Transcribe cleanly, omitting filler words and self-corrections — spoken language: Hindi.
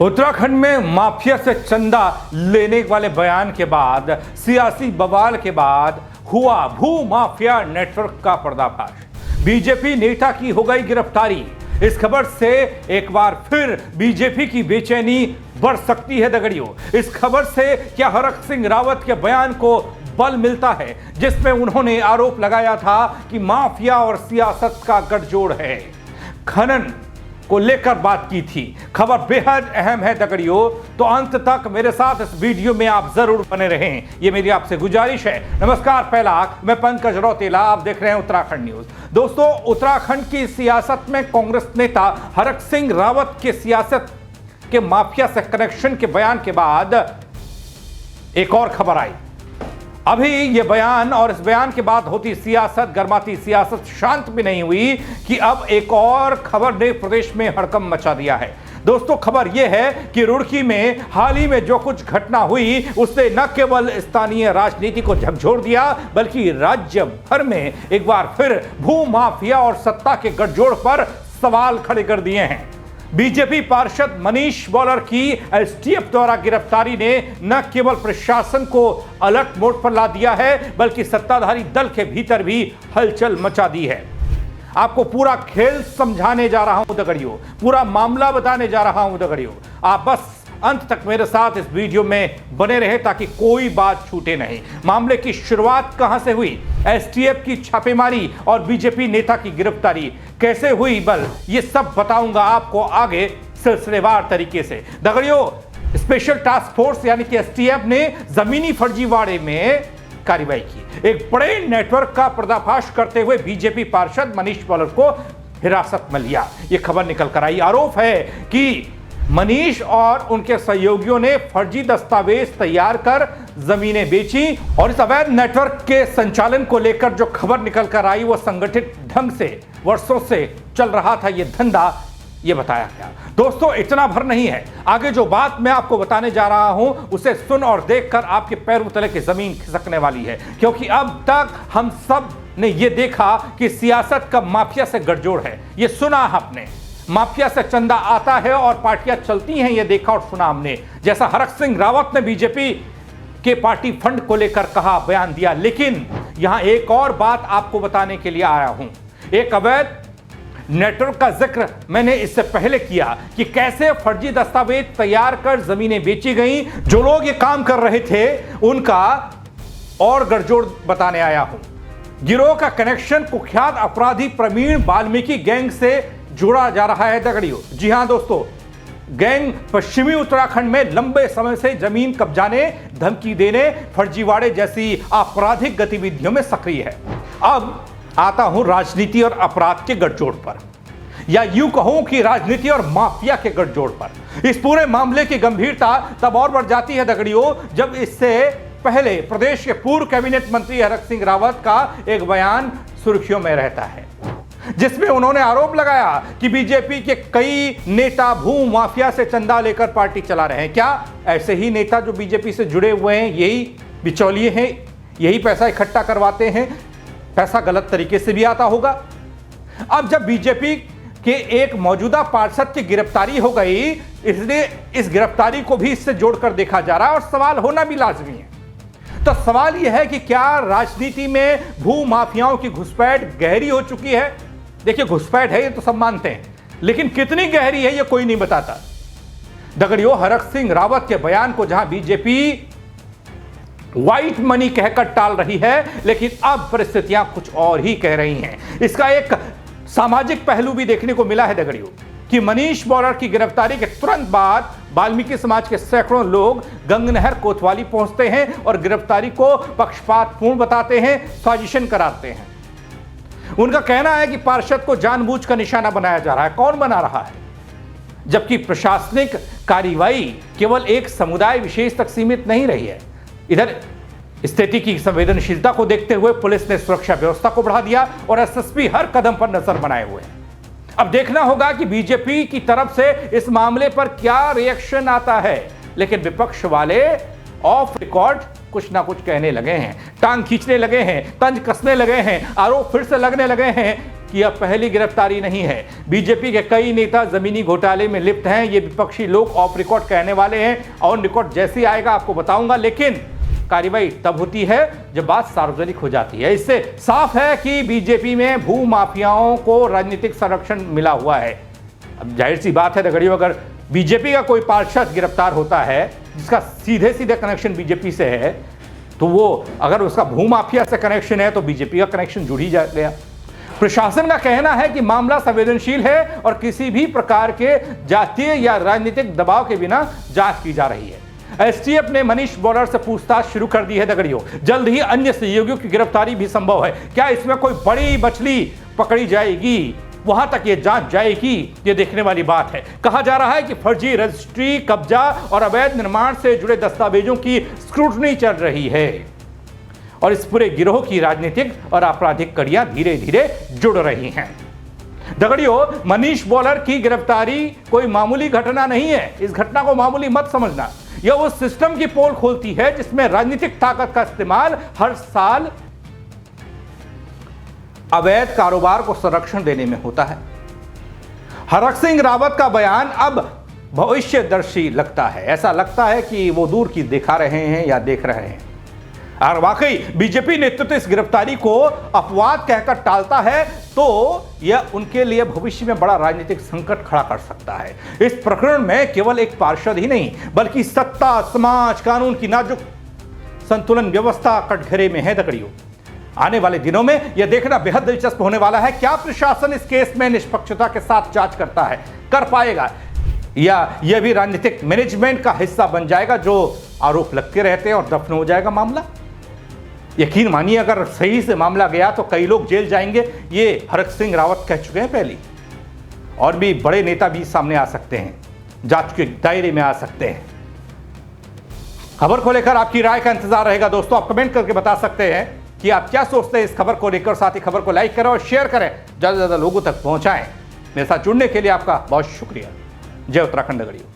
उत्तराखंड में माफिया से चंदा लेने वाले बयान के बाद, सियासी बवाल के बाद हुआ भू माफिया नेटवर्क का पर्दाफाश। बीजेपी नेता की हो गई गिरफ्तारी। इस खबर से एक बार फिर बीजेपी की बेचैनी बढ़ सकती है दगड़ियों। इस खबर से क्या हरक सिंह रावत के बयान को बल मिलता है, जिसमें उन्होंने आरोप लगाया था कि माफिया और सियासत का गठजोड़ है। खनन को लेकर बात की थी। खबर बेहद अहम है दगड़ियों, तो अंत तक मेरे साथ इस वीडियो में आप जरूर बने रहें, ये मेरी आपसे गुजारिश है। नमस्कार, पहला मैं पंकज रौतेला, आप देख रहे हैं उत्तराखंड न्यूज। दोस्तों, उत्तराखंड की सियासत में कांग्रेस नेता हरक सिंह रावत के सियासत के माफिया से कनेक्शन के बयान के बाद एक और खबर आई। अभी ये बयान और इस बयान के बाद होती सियासत, गर्माती सियासत शांत भी नहीं हुई कि अब एक और खबर ने प्रदेश में हड़कंप मचा दिया है। दोस्तों, खबर यह है कि रुड़की में हाल ही में जो कुछ घटना हुई उसने न केवल स्थानीय राजनीति को झकझोर दिया, बल्कि राज्य भर में एक बार फिर भू माफिया और सत्ता के गठजोड़ पर सवाल खड़े कर दिए हैं। बीजेपी पार्षद मनीष बॉलर की एसटीएफ द्वारा गिरफ्तारी ने न केवल प्रशासन को अलर्ट मोड पर ला दिया है, बल्कि सत्ताधारी दल के भीतर भी हलचल मचा दी है। आपको पूरा खेल समझाने जा रहा हूं दगड़ियों, पूरा मामला बताने जा रहा हूं दगड़ियों। आप बस अंत तक मेरे साथ इस वीडियो में बने रहे ताकि कोई बात छूटे नहीं। मामले की शुरुआत कहां से हुई, एसटीएफ की छापेमारी और बीजेपी नेता की गिरफ्तारी कैसे हुई, बल ये सब बताऊंगा आपको आगे सिलसिलेवार तरीके से। दगड़ियों, स्पेशल टास्क फोर्स यानी कि एसटीएफ ने जमीनी फर्जीवाड़े में कार्रवाई की। एक बड़े नेटवर्क का पर्दाफाश करते हुए बीजेपी पार्षद मनीष बॉलर को हिरासत में लिया। यह खबर निकल कर आई। आरोप है कि मनीष और उनके सहयोगियों ने फर्जी दस्तावेज तैयार कर जमीनें बेची और इस अवैध नेटवर्क के संचालन को लेकर जो खबर निकल कर आई वो संगठित ढंग से वर्षों से चल रहा था ये धंधा, ये बताया गया। दोस्तों, इतना भर नहीं है, आगे जो बात मैं आपको बताने जा रहा हूं उसे सुन और देखकर आपके पैरों तले की जमीन खिसकने वाली है, क्योंकि अब तक हम सब ने यह देखा कि सियासत का माफिया से गठजोड़ है। यह सुना आपने, माफिया से चंदा आता है और पार्टियां चलती हैं, यह देखा और सुना हमने। जैसा हरक सिंह रावत ने बीजेपी के पार्टी फंड को लेकर कहा, बयान दिया, लेकिन यहां एक और बात आपको बताने के लिए आया हूं। एक अवैध नेटवर्क का जिक्र मैंने इससे पहले किया कि कैसे फर्जी दस्तावेज तैयार कर जमीनें बेची गई। जो लोग ये काम कर रहे थे उनका और गठजोड़ बताने आया हूं। गिरोह का कनेक्शन कुख्यात अपराधी प्रवीण वाल्मीकि गैंग से जुड़ा जा रहा है दगड़ियों। जी हां दोस्तों, गैंग पश्चिमी उत्तराखंड में लंबे समय से जमीन कब्जाने, धमकी देने, फर्जीवाड़े जैसी आपराधिक गतिविधियों में सक्रिय है। अब आता हूं राजनीति और अपराध के गठजोड़ पर, या यूं कहूं कि राजनीति और माफिया के गठजोड़ पर। इस पूरे मामले की गंभीरता तब और बढ़ जाती है दगड़ियों जब इससे पहले प्रदेश के पूर्व कैबिनेट मंत्री हरक सिंह रावत का एक बयान सुर्खियों में रहता है, जिसमें उन्होंने आरोप लगाया कि बीजेपी के कई नेता भू माफिया से चंदा लेकर पार्टी चला रहे हैं। क्या ऐसे ही नेता जो बीजेपी से जुड़े हुए हैं यही बिचौलिए हैं, यही पैसा इकट्ठा करवाते हैं? पैसा गलत तरीके से भी आता होगा। अब जब बीजेपी के एक मौजूदा पार्षद की गिरफ्तारी हो गई, इसलिए इस गिरफ्तारी को भी इससे जोड़कर देखा जा रहा है और सवाल होना भी लाजमी है। तो सवाल यह है कि क्या राजनीति में भू माफियाओं की घुसपैठ गहरी हो चुकी है? देखिए, घुसपैठ है ये तो सब मानते हैं, लेकिन कितनी गहरी है ये कोई नहीं बताता। दगड़ियों, हरक सिंह रावत के बयान को जहां बीजेपी व्हाइट मनी कहकर टाल रही है, लेकिन अब परिस्थितियां कुछ और ही कह रही हैं। इसका एक सामाजिक पहलू भी देखने को मिला है दगड़ियों कि मनीष बॉलर की गिरफ्तारी के तुरंत बाद वाल्मीकि समाज के सैकड़ों लोग गंगनहर कोतवाली पहुंचते हैं और गिरफ्तारी को पक्षपातपूर्ण बताते हैं, साजिशन कराते हैं। उनका कहना है कि पार्षद को जानबूझकर निशाना बनाया जा रहा है। कौन बना रहा है? जबकि प्रशासनिक कार्रवाई केवल एक समुदाय विशेष तक सीमित नहीं रही है। इधर स्थिति की संवेदनशीलता को देखते हुए पुलिस ने सुरक्षा व्यवस्था को बढ़ा दिया और एसएसपी हर कदम पर नजर बनाए हुए हैं। अब देखना होगा कि बीजेपी की तरफ से इस मामले पर क्या रिएक्शन आता है, लेकिन विपक्ष वाले ऑफ रिकॉर्ड कुछ ना कुछ कहने लगे हैं, टांग खींचने लगे हैं, तंज कसने लगे हैं, आरोप फिर से लगने लगे हैं कि यह पहली गिरफ्तारी नहीं है। बीजेपी के कई नेता जमीनी घोटाले में लिप्त हैं। ये विपक्षी लोग ऑफ रिकॉर्ड कहने वाले हैं और रिकॉर्ड जैसे ही आएगा आपको बताऊंगा, लेकिन कार्रवाई तब होती है जब बात सार्वजनिक हो जाती है। इससे साफ है कि बीजेपी में भू माफियाओं को राजनीतिक संरक्षण मिला हुआ है। अब जाहिर सी बात है दगड़ियों, अगर बीजेपी का कोई पार्षद गिरफ्तार होता है जिसका सीधे सीधे कनेक्शन बीजेपी से है, तो वो अगर उसका भूमाफिया से कनेक्शन है तो बीजेपी का कनेक्शन जुड़ ही गया। प्रशासन का कहना है कि मामला संवेदनशील है और किसी भी प्रकार के जातीय या राजनीतिक दबाव के बिना जांच की जा रही है। एसटीएफ ने मनीष बॉलर से पूछताछ शुरू कर दी है दगड़ियों। जल्द ही अन्य सहयोगियों की गिरफ्तारी भी संभव है। क्या इसमें कोई बड़ी मछली पकड़ी जाएगी, वहां तक ये जांच जाएगी, ये देखने वाली बात है। कहा जा रहा है कि फर्जी रजिस्ट्री, कब्जा और अवैध निर्माण से जुड़े दस्तावेजों की स्क्रूटनी चल रही है और इस पूरे गिरोह की राजनीतिक और आपराधिक कड़ियां धीरे धीरे जुड़ रही हैं। दगड़ियों, मनीष बॉलर की गिरफ्तारी कोई मामूली घटना नहीं है। इस घटना को मामूली मत समझना। यह उस सिस्टम की पोल खोलती है जिसमें राजनीतिक ताकत का इस्तेमाल हर साल अवैध कारोबार को संरक्षण देने में होता है। हरक सिंह रावत का बयान अब भविष्यदर्शी लगता है। ऐसा लगता है कि वो दूर की दिखा रहे हैं या देख रहे हैं। और वाकई बीजेपी नेतृत्व इस गिरफ्तारी को अपवाद कहकर टालता है तो यह उनके लिए भविष्य में बड़ा राजनीतिक संकट खड़ा कर सकता है। इस प्रकरण में केवल एक पार्षद ही नहीं बल्कि सत्ता, समाज, कानून की नाजुक संतुलन व्यवस्था कटघरे में है दगड़ियों। आने वाले दिनों में यह देखना बेहद दिलचस्प होने वाला है, क्या प्रशासन इस केस में निष्पक्षता के साथ जांच करता है, कर पाएगा, या यह भी राजनीतिक मैनेजमेंट का हिस्सा बन जाएगा जो आरोप लगते रहते हैं और दफन हो जाएगा मामला। यकीन मानिए, अगर सही से मामला गया तो कई लोग जेल जाएंगे। ये हरक सिंह रावत कह चुके हैं पहले, और भी बड़े नेता भी सामने आ सकते हैं, जांच के दायरे में आ सकते हैं। खबर को लेकर आपकी राय का इंतजार रहेगा दोस्तों। आप कमेंट करके बता सकते हैं कि आप क्या सोचते हैं इस खबर को लेकर। साथ ही खबर को लाइक करें और शेयर करें, ज्यादा से ज्यादा लोगों तक पहुंचाएं। मेरे साथ जुड़ने के लिए आपका बहुत शुक्रिया। जय उत्तराखंड दगड़ियों।